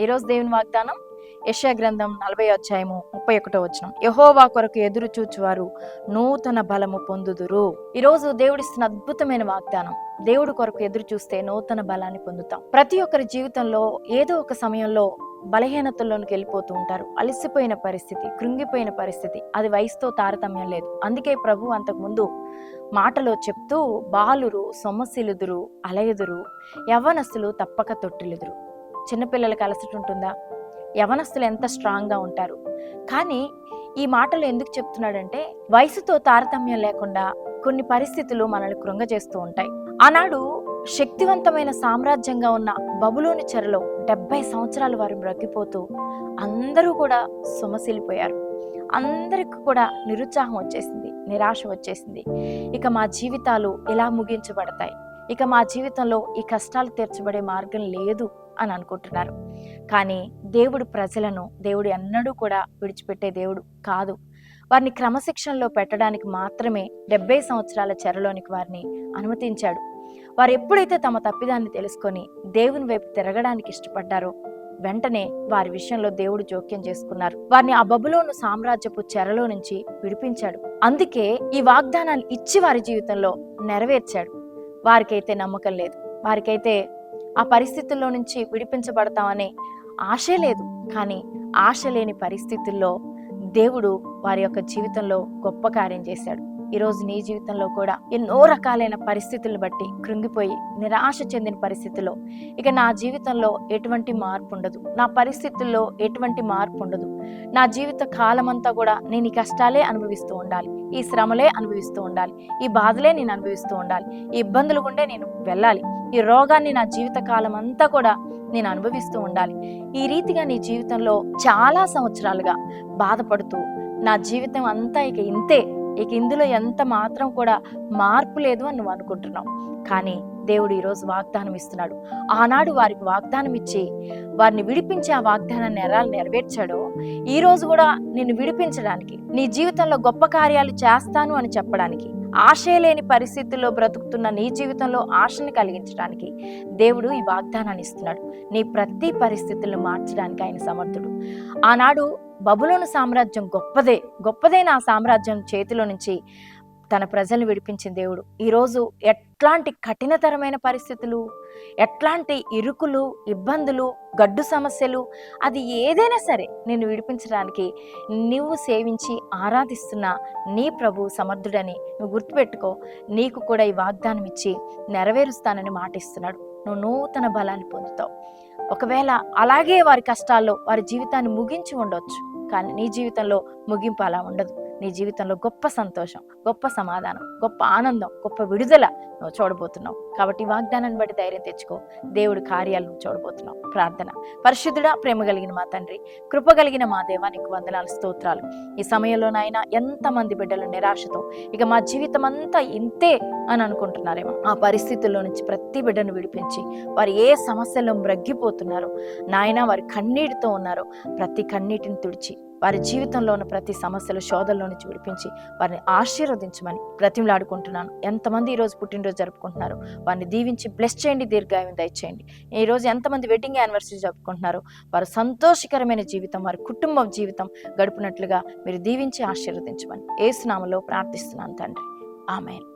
ఈరోజు దేవుని వాగ్దానం యెషయా గ్రంథం 40:31. యెహోవా కొరకు ఎదురు చూచువారు నూతన బలము పొందుదురు. ఈరోజు దేవుడిస్తున్న అద్భుతమైన వాగ్దానం. దేవుడు కొరకు ఎదురు చూస్తే నూతన బలాన్ని పొందుతాం. ప్రతి ఒక్కరి జీవితంలో ఏదో ఒక సమయంలో బలహీనతల్లోనికి వెళ్ళిపోతూ ఉంటారు. అలసిపోయిన పరిస్థితి, కృంగిపోయిన పరిస్థితి, అది వయసుతో తారతమ్యం లేదు. అందుకే ప్రభు అంతకు ముందు మాటలో చెప్తూ, బాలురు సొమ్మసిలుదురు, అలయుదురు, యవ్వనస్తులు తప్పక తొట్టిల్లుదురు. చిన్నపిల్లలకి అలసట ఉంటుందా? యవనస్తులు ఎంత స్ట్రాంగ్గా ఉంటారు. కానీ ఈ మాటలు ఎందుకు చెప్తున్నాడంటే, వయసుతో తారతమ్యం లేకుండా కొన్ని పరిస్థితులు మనల్ని కృంగజేస్తూ ఉంటాయి. ఆనాడు శక్తివంతమైన సామ్రాజ్యంగా ఉన్న బబులోని చెరలో 70 సంవత్సరాలు వారు బ్రతికిపోతూ అందరూ కూడా సొమసిల్లిపోయారు. అందరికి కూడా నిరుత్సాహం వచ్చేసింది, నిరాశ వచ్చేసింది. ఇక మా జీవితాలు ఎలా ముగించబడతాయి, ఇక మా జీవితంలో ఈ కష్టాలు తీర్చబడే మార్గం లేదు అని అనుకుంటున్నారు. కానీ దేవుడు ప్రజలను, దేవుడు ఎన్నడూ కూడా విడిచిపెట్టే దేవుడు కాదు. వారిని క్రమశిక్షణలో పెట్టడానికి మాత్రమే 70 సంవత్సరాల చెరలోనికి వారిని అనుమతించాడు. వారు ఎప్పుడైతే తమ తప్పిదాన్ని తెలుసుకొని దేవుని వైపు తిరగడానికి ఇష్టపడ్డారో వెంటనే వారి విషయంలో దేవుడు జోక్యం చేసుకున్నారు. వారిని ఆ బబులోను సామ్రాజ్యపు చెరలో నుంచి విడిపించాడు. అందుకే ఈ వాగ్దానాలు ఇచ్చి వారి జీవితంలో నెరవేర్చాడు. వారికైతే నమ్మకం లేదు, వారికైతే ఆ పరిస్థితుల్లో నుంచి విడిపించబడతామనే ఆశే లేదు. కానీ ఆశ లేని పరిస్థితుల్లో దేవుడు వారి యొక్క జీవితంలో గొప్ప కార్యం చేశాడు. ఈరోజు నీ జీవితంలో కూడా ఎన్నో రకాలైన పరిస్థితులను బట్టి కృంగిపోయి నిరాశ చెందిన పరిస్థితుల్లో, ఇక నా జీవితంలో ఎటువంటి మార్పు ఉండదు, నా పరిస్థితుల్లో ఎటువంటి మార్పు ఉండదు, నా జీవిత కాలమంతా కూడా నేను ఈ కష్టాలే అనుభవిస్తూ ఉండాలి, ఈ శ్రమలే అనుభవిస్తూ ఉండాలి, ఈ బాధలే నేను అనుభవిస్తూ ఉండాలి, ఈ ఇబ్బందులు గుండే నేను వెళ్ళాలి, ఈ రోగాన్ని నా జీవిత కాలం అంతా కూడా నేను అనుభవిస్తూ ఉండాలి, ఈ రీతిగా నీ జీవితంలో చాలా సంవత్సరాలుగా బాధపడుతూ నా జీవితం అంతా ఇక ఇంతే, ఇక ఇందులో ఎంత మాత్రం కూడా మార్పు లేదు అని నువ్వు అనుకుంటున్నావు. కానీ దేవుడు ఈరోజు వాగ్దానం ఇస్తున్నాడు. ఆనాడు వారికి వాగ్దానం ఇచ్చి వారిని విడిపించి ఆ వాగ్దానాన్ని ఎలా నెరవేర్చాడో ఈ రోజు కూడా నిన్ను విడిపించడానికి, నీ జీవితంలో గొప్ప కార్యాలు చేస్తాను అని చెప్పడానికి, ఆశ లేని పరిస్థితుల్లో బ్రతుకుతున్న నీ జీవితంలో ఆశని కలిగించడానికి దేవుడు ఈ వాగ్దానాన్ని ఇస్తున్నాడు. నీ ప్రతి పరిస్థితులను మార్చడానికి ఆయన సమర్థుడు. ఆనాడు బబులోను సామ్రాజ్యం గొప్పదైన ఆ సామ్రాజ్యం చేతిలో నుంచి తన ప్రజల్ని విడిపించిన దేవుడు ఈరోజు ఎట్లాంటి కఠినతరమైన పరిస్థితులు, ఎట్లాంటి ఇరుకులు, ఇబ్బందులు, గడ్డు సమస్యలు, అది ఏదైనా సరే నిన్ను విడిపించడానికి నువ్వు సేవించి ఆరాధిస్తున్న నీ ప్రభు సమర్థుడని నువ్వు గుర్తుపెట్టుకో. నీకు కూడా ఈ వాగ్దానం ఇచ్చి నెరవేరుస్తానని మాటిస్తున్నాడు. నువ్వు నూతన బలాన్ని పొందుతావు. ఒకవేళ అలాగే వారి కష్టాల్లో వారి జీవితాన్ని ముగించి ఉండొచ్చు, కానీ నీ జీవితంలో ముగింపు అలా ఉండదు. నీ జీవితంలో గొప్ప సంతోషం, గొప్ప సమాధానం, గొప్ప ఆనందం, గొప్ప విడుదల నువ్వు చూడబోతున్నావు. కాబట్టి వాగ్దానాన్ని బట్టి ధైర్యం తెచ్చుకో. దేవుడి కార్యాలు నువ్వు చూడబోతున్నావు. ప్రార్థన. పరిశుద్ధుడా, ప్రేమ కలిగిన మా తండ్రి, కృప కలిగిన మా దేవా, నీకు వందనాలు, స్తోత్రాలు. ఈ సమయంలో నాయన ఎంతమంది బిడ్డలు నిరాశతో ఇక మా జీవితం అంతా ఇంతే అని అనుకుంటున్నారేమో, ఆ పరిస్థితుల్లో నుంచి ప్రతి బిడ్డను విడిపించి వారు ఏ సమస్యల్లో మ్రగ్గిపోతున్నారో నాయన, వారి కన్నీటితో ఉన్నారో ప్రతి కన్నీటిని తుడిచి వారి జీవితంలో ఉన్న ప్రతి సమస్యలు, శోధనలో నుంచి విడిపించి వారిని ఆశీర్వదించమని బ్రతిమలాడుకుంటున్నాను. ఎంతమంది ఈరోజు పుట్టినరోజు జరుపుకుంటున్నారు వారిని దీవించి బ్లెస్ చేయండి, దీర్ఘాయువు దయచేయండి. ఈరోజు ఎంతమంది వెడ్డింగ్ యానివర్సరీ జరుపుకుంటున్నారు వారు సంతోషకరమైన జీవితం, వారి కుటుంబ జీవితం గడుపునట్లుగా మీరు దీవించి ఆశీర్వదించమని యేసు నామములో ప్రార్థిస్తున్నాను తండ్రి. ఆమేన్.